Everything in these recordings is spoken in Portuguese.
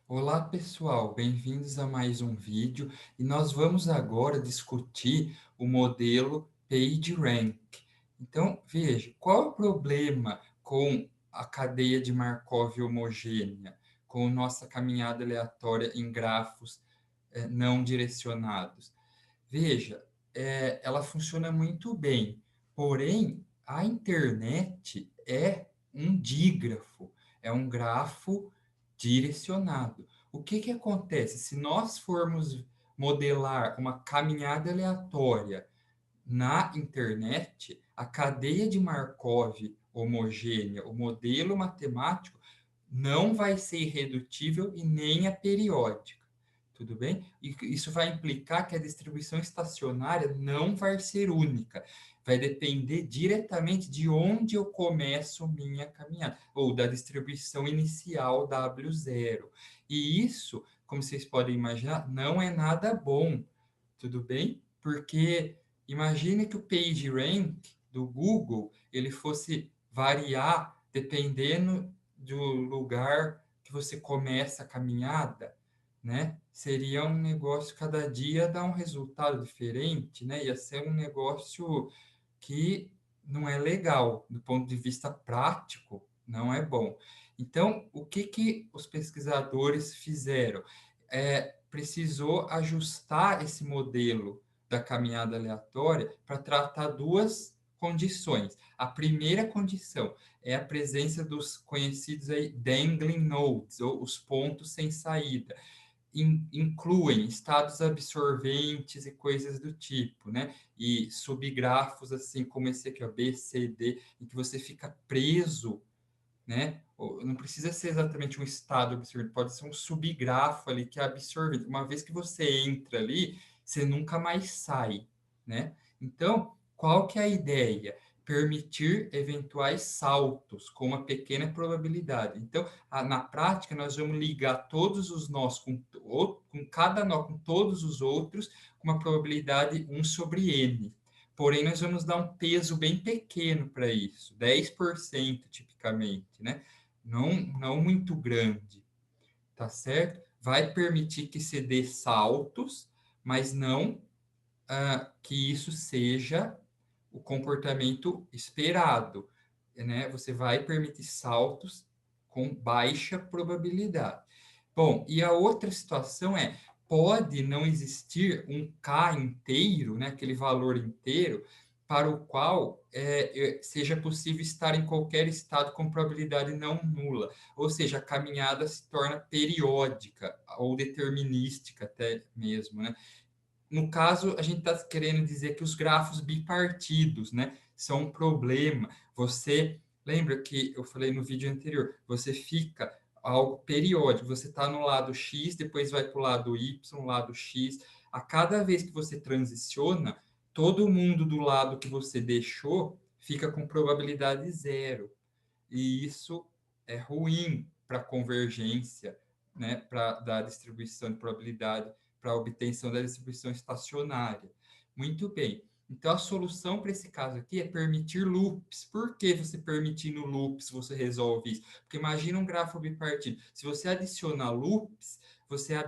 Olá, pessoal, bem-vindos a mais um vídeo e nós vamos agora discutir o modelo PageRank. Então, veja, qual é o problema com a cadeia de Markov homogênea, com nossa caminhada aleatória em grafos não direcionados? Veja, ela funciona muito bem, porém, a internet é um dígrafo, é um grafo direcionado. O que que acontece? Se nós formos modelar uma caminhada aleatória na internet, a cadeia de Markov homogênea, o modelo matemático, não vai ser irredutível e nem aperiódica. Tudo bem? E isso vai implicar que a distribuição estacionária não vai ser única. Vai depender diretamente de onde eu começo minha caminhada, ou da distribuição inicial W0. E isso, como vocês podem imaginar, não é nada bom. Tudo bem? Porque imagine que o PageRank do Google ele fosse variar dependendo do lugar que você começa a caminhada, né? Seria um negócio, cada dia dá um resultado diferente, né? Ia ser um negócio que não é legal, do ponto de vista prático, não é bom. Então, o que que os pesquisadores fizeram? Precisou ajustar esse modelo da caminhada aleatória para tratar duas condições. A primeira condição é a presença dos conhecidos aí dangling nodes, ou os pontos sem saída. Incluem estados absorventes e coisas do tipo, né? E subgrafos assim como esse aqui, ó, B, C, D, em que você fica preso, né? Não precisa ser exatamente um estado absorvente, pode ser um subgrafo ali que é absorvente. Uma vez que você entra ali, você nunca mais sai, né? Então, qual que é a ideia? Permitir eventuais saltos com uma pequena probabilidade. Então, na prática, nós vamos ligar todos os nós com cada nó com todos os outros com uma probabilidade 1 sobre n. Porém, nós vamos dar um peso bem pequeno para isso, 10% tipicamente, né? Não muito grande, tá certo? Vai permitir que se dê saltos, mas não que isso seja o comportamento esperado, né? Você vai permitir saltos com baixa probabilidade. Bom, e a outra situação é, pode não existir um K inteiro, né, aquele valor inteiro, para o qual seja possível estar em qualquer estado com probabilidade não nula. Ou seja, a caminhada se torna periódica ou determinística até mesmo, né? No caso, a gente está querendo dizer que os grafos bipartidos, né, são um problema. Você lembra que eu falei no vídeo anterior? Você fica algo periódico. Você está no lado X, depois vai para o lado Y, lado X. A cada vez que você transiciona, todo mundo do lado que você deixou fica com probabilidade zero. E isso é ruim para a convergência, né, da distribuição de probabilidade para a obtenção da distribuição estacionária. Muito bem. Então, a solução para esse caso aqui é permitir loops. Por que você permitindo loops você resolve isso? Porque imagina um grafo bipartido. Se você adiciona loops, você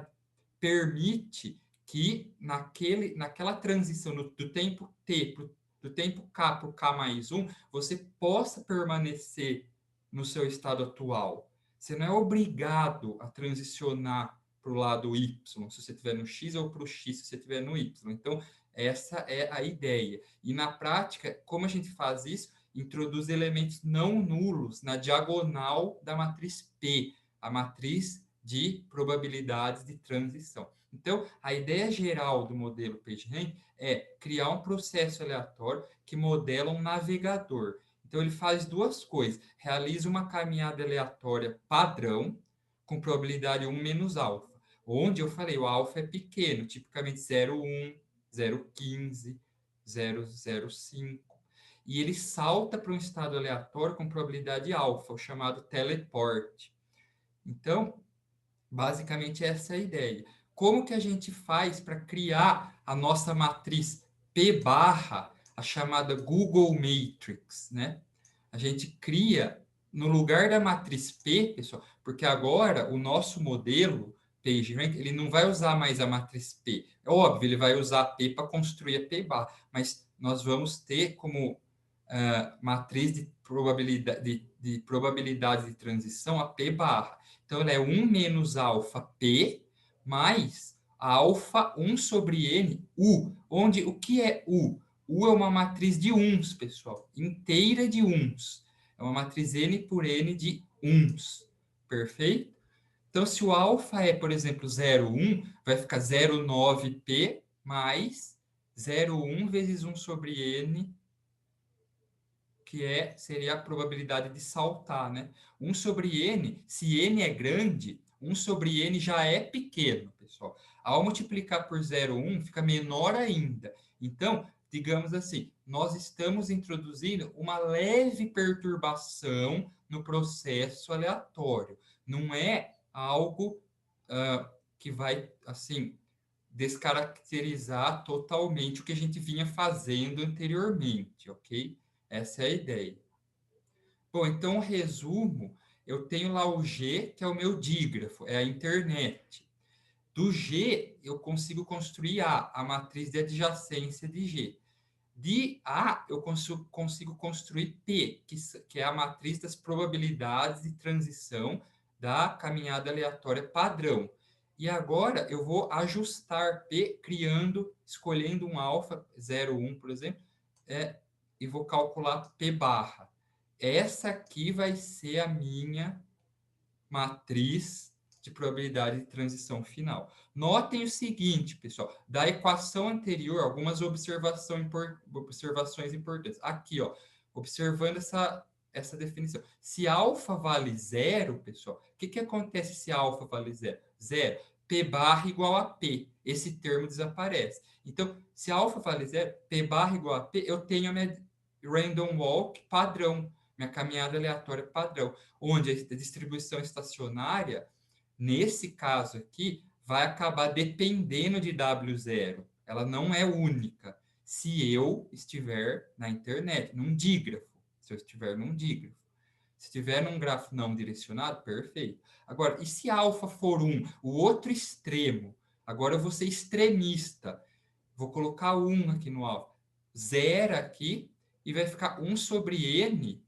permite que naquela transição do tempo t do tempo k para o k mais 1, você possa permanecer no seu estado atual. Você não é obrigado a transicionar para o lado y, se você estiver no x, ou para o x, se você estiver no y. Então, essa é a ideia. E na prática, como a gente faz isso? Introduz elementos não nulos na diagonal da matriz P, a matriz de probabilidades de transição. Então, a ideia geral do modelo PageRank é criar um processo aleatório que modela um navegador. Então, ele faz duas coisas. Realiza uma caminhada aleatória padrão, com probabilidade 1 menos alfa. Onde eu falei, o alfa é pequeno, tipicamente 0,1, 0,15, 0,05. E ele salta para um estado aleatório com probabilidade alfa, o chamado teleport. Então, basicamente essa é a ideia. Como que a gente faz para criar a nossa matriz P barra, a chamada Google Matrix, né? A gente cria, no lugar da matriz P, pessoal, Porque agora o nosso modelo PageRank, ele não vai usar mais a matriz P. É óbvio, ele vai usar a P para construir a P bar, mas nós vamos ter como matriz de probabilidade de transição a P barra. Então, ela é 1 menos alfa P mais alfa 1 sobre N U, onde o que é U? U é uma matriz de uns, pessoal, inteira de uns. É uma matriz N por N de uns. Perfeito? Então, se o alfa é, por exemplo, 0,1, vai ficar 0,9p mais 0,1 vezes 1 sobre n, que seria a probabilidade de saltar, né? 1 sobre n, se n é grande, 1 sobre n já é pequeno, pessoal. Ao multiplicar por 0,1, fica menor ainda. Então, digamos assim, nós estamos introduzindo uma leve perturbação no processo aleatório. Não é algo que vai, assim, descaracterizar totalmente o que a gente vinha fazendo anteriormente, ok? Essa é a ideia. Bom, então, resumo, eu tenho lá o G, que é o meu dígrafo, é a internet. Do G, eu consigo construir a matriz de adjacência de G. De A, eu consigo construir P, que é a matriz das probabilidades de transição da caminhada aleatória padrão. E agora eu vou ajustar P, escolhendo um alfa 0,1, por exemplo, e vou calcular P barra. Essa aqui vai ser a minha matriz de probabilidade de transição final. Notem o seguinte, pessoal, da equação anterior, algumas observações importantes. Aqui, ó, observando essa definição. Se alfa vale zero, pessoal, o que acontece se alfa vale zero? Zero. P barra igual a P. Esse termo desaparece. Então, se alfa vale zero, P barra igual a P, eu tenho a minha random walk padrão, minha caminhada aleatória padrão, onde a distribuição estacionária, nesse caso aqui, vai acabar dependendo de W0. Ela não é única. Se eu estiver na internet, num dígrafo. Se eu estiver num dígrafo. Se estiver num grafo não direcionado, perfeito. Agora, e se alfa for 1, o outro extremo? Agora eu vou ser extremista. Vou colocar 1 aqui no alfa. Zero aqui, e vai ficar 1 sobre n,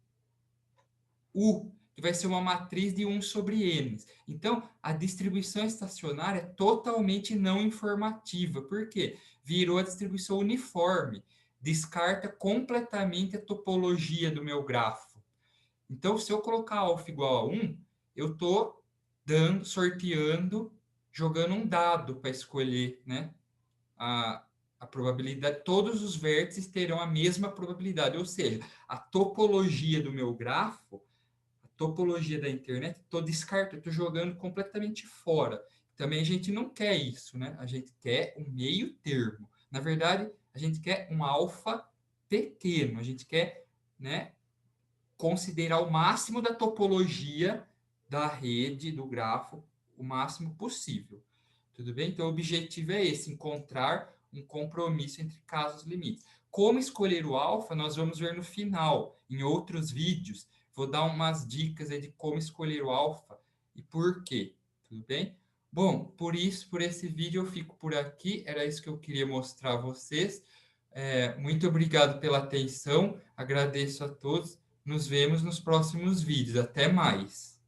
U, que vai ser uma matriz de 1 sobre n. Então, a distribuição estacionária é totalmente não informativa. Por quê? Virou a distribuição uniforme. Descarta completamente a topologia do meu grafo. Então, se eu colocar alfa igual a 1, eu estou sorteando, jogando um dado para escolher, né, a probabilidade. Todos os vértices terão a mesma probabilidade, ou seja, a topologia do meu grafo, topologia da internet, estou descartando, estou jogando completamente fora. Também a gente não quer isso, né? A gente quer um meio termo. Na verdade, a gente quer um alfa pequeno, a gente quer, né, considerar o máximo da topologia da rede, do grafo, o máximo possível. Tudo bem? Então, o objetivo é esse, encontrar um compromisso entre casos limites. Como escolher o alfa, nós vamos ver no final, em outros vídeos. Vou dar umas dicas aí de como escolher o alfa e por quê. Tudo bem? Bom, por esse vídeo eu fico por aqui. Era isso que eu queria mostrar a vocês. Muito obrigado pela atenção. Agradeço a todos. Nos vemos nos próximos vídeos. Até mais.